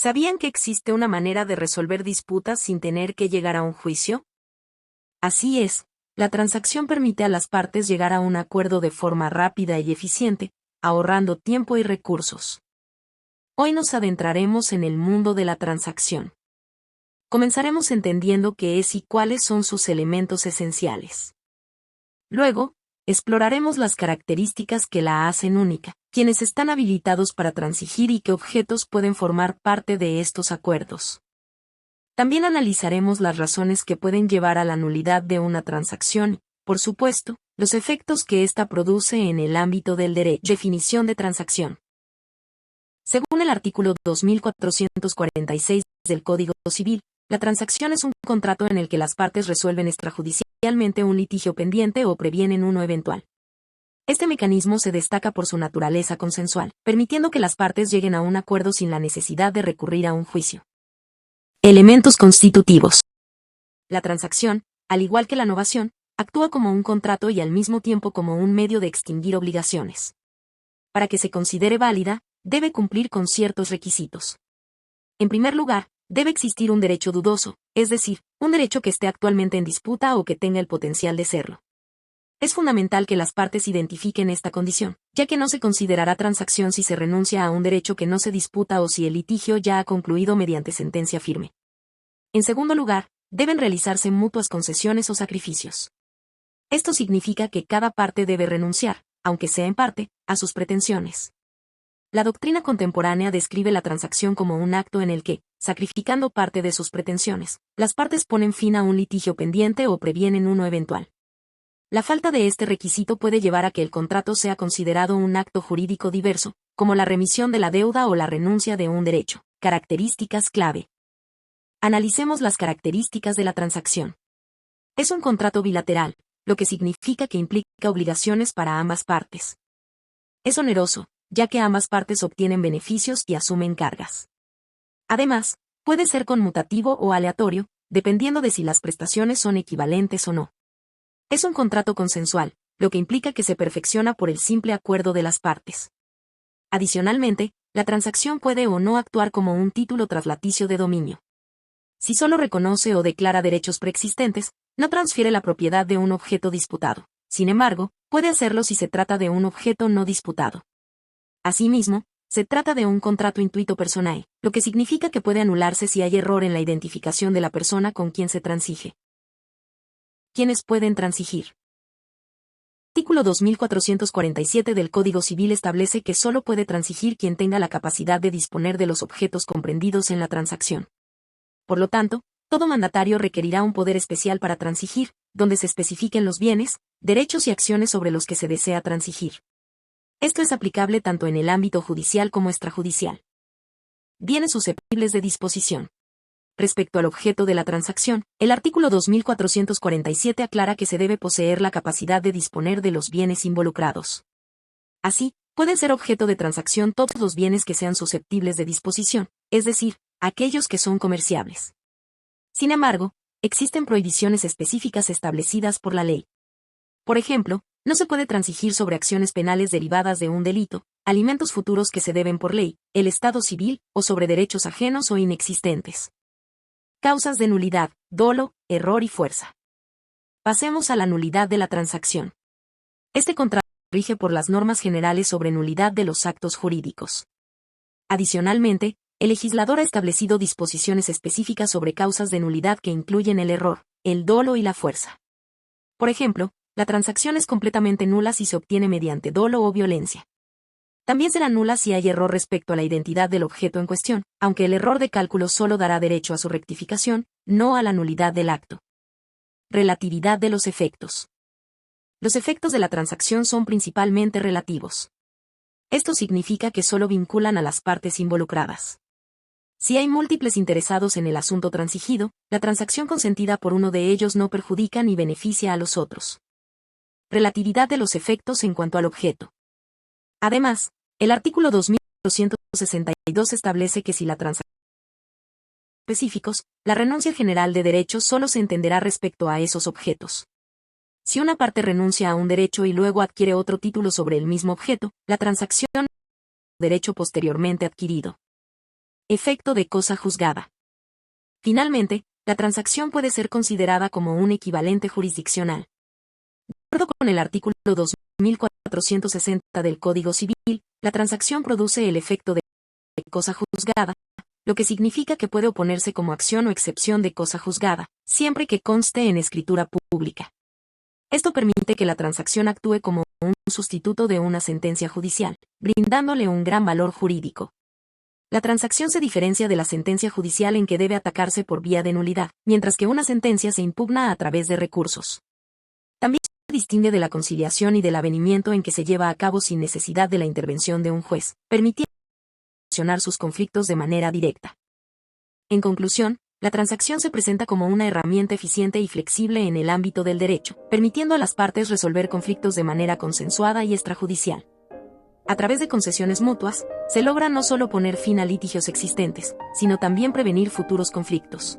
¿Sabían que existe una manera de resolver disputas sin tener que llegar a un juicio? Así es, la transacción permite a las partes llegar a un acuerdo de forma rápida y eficiente, ahorrando tiempo y recursos. Hoy nos adentraremos en el mundo de la transacción. Comenzaremos entendiendo qué es y cuáles son sus elementos esenciales. Luego, exploraremos las características que la hacen única, quienes están habilitados para transigir y qué objetos pueden formar parte de estos acuerdos. También analizaremos las razones que pueden llevar a la nulidad de una transacción y, por supuesto, los efectos que ésta produce en el ámbito del derecho. Definición de transacción. Según el artículo 2446 del Código Civil, la transacción es un contrato en el que las partes resuelven extrajudicialmente un litigio pendiente o previenen uno eventual. Este mecanismo se destaca por su naturaleza consensual, permitiendo que las partes lleguen a un acuerdo sin la necesidad de recurrir a un juicio. Elementos constitutivos. La transacción, al igual que la novación, actúa como un contrato y al mismo tiempo como un medio de extinguir obligaciones. Para que se considere válida, debe cumplir con ciertos requisitos. En primer lugar, debe existir un derecho dudoso, es decir, un derecho que esté actualmente en disputa o que tenga el potencial de serlo. Es fundamental que las partes identifiquen esta condición, ya que no se considerará transacción si se renuncia a un derecho que no se disputa o si el litigio ya ha concluido mediante sentencia firme. En segundo lugar, deben realizarse mutuas concesiones o sacrificios. Esto significa que cada parte debe renunciar, aunque sea en parte, a sus pretensiones. La doctrina contemporánea describe la transacción como un acto en el que, sacrificando parte de sus pretensiones, las partes ponen fin a un litigio pendiente o previenen uno eventual. La falta de este requisito puede llevar a que el contrato sea considerado un acto jurídico diverso, como la remisión de la deuda o la renuncia de un derecho. Características clave. Analicemos las características de la transacción. Es un contrato bilateral, lo que significa que implica obligaciones para ambas partes. Es oneroso, ya que ambas partes obtienen beneficios y asumen cargas. Además, puede ser conmutativo o aleatorio, dependiendo de si las prestaciones son equivalentes o no. Es un contrato consensual, lo que implica que se perfecciona por el simple acuerdo de las partes. Adicionalmente, la transacción puede o no actuar como un título traslaticio de dominio. Si solo reconoce o declara derechos preexistentes, no transfiere la propiedad de un objeto disputado. Sin embargo, puede hacerlo si se trata de un objeto no disputado. Asimismo, se trata de un contrato intuito personae, lo que significa que puede anularse si hay error en la identificación de la persona con quien se transige. ¿Quiénes pueden transigir? Artículo 2447 del Código Civil establece que solo puede transigir quien tenga la capacidad de disponer de los objetos comprendidos en la transacción. Por lo tanto, todo mandatario requerirá un poder especial para transigir, donde se especifiquen los bienes, derechos y acciones sobre los que se desea transigir. Esto es aplicable tanto en el ámbito judicial como extrajudicial. Bienes susceptibles de disposición. Respecto al objeto de la transacción, el artículo 2447 aclara que se debe poseer la capacidad de disponer de los bienes involucrados. Así, pueden ser objeto de transacción todos los bienes que sean susceptibles de disposición, es decir, aquellos que son comerciables. Sin embargo, existen prohibiciones específicas establecidas por la ley. Por ejemplo, no se puede transigir sobre acciones penales derivadas de un delito, alimentos futuros que se deben por ley, el estado civil, o sobre derechos ajenos o inexistentes. Causas de nulidad, dolo, error y fuerza. Pasemos a la nulidad de la transacción. Este contrato rige por las normas generales sobre nulidad de los actos jurídicos. Adicionalmente, el legislador ha establecido disposiciones específicas sobre causas de nulidad que incluyen el error, el dolo y la fuerza. Por ejemplo, la transacción es completamente nula si se obtiene mediante dolo o violencia. También será nula si hay error respecto a la identidad del objeto en cuestión, aunque el error de cálculo solo dará derecho a su rectificación, no a la nulidad del acto. Relatividad de los efectos. Los efectos de la transacción son principalmente relativos. Esto significa que solo vinculan a las partes involucradas. Si hay múltiples interesados en el asunto transigido, la transacción consentida por uno de ellos no perjudica ni beneficia a los otros. Relatividad de los efectos en cuanto al objeto. Además, el artículo 2462 establece que si la transacción específicos, la renuncia general de derechos solo se entenderá respecto a esos objetos. Si una parte renuncia a un derecho y luego adquiere otro título sobre el mismo objeto, la transacción es un derecho posteriormente adquirido. Efecto de cosa juzgada. Finalmente, la transacción puede ser considerada como un equivalente jurisdiccional. De acuerdo con el artículo 2460 del Código Civil, la transacción produce el efecto de cosa juzgada, lo que significa que puede oponerse como acción o excepción de cosa juzgada, siempre que conste en escritura pública. Esto permite que la transacción actúe como un sustituto de una sentencia judicial, brindándole un gran valor jurídico. La transacción se diferencia de la sentencia judicial en que debe atacarse por vía de nulidad, mientras que una sentencia se impugna a través de recursos. También se distingue de la conciliación y del avenimiento en que se lleva a cabo sin necesidad de la intervención de un juez, permitiendo solucionar sus conflictos de manera directa. En conclusión, la transacción se presenta como una herramienta eficiente y flexible en el ámbito del derecho, permitiendo a las partes resolver conflictos de manera consensuada y extrajudicial. A través de concesiones mutuas, se logra no solo poner fin a litigios existentes, sino también prevenir futuros conflictos.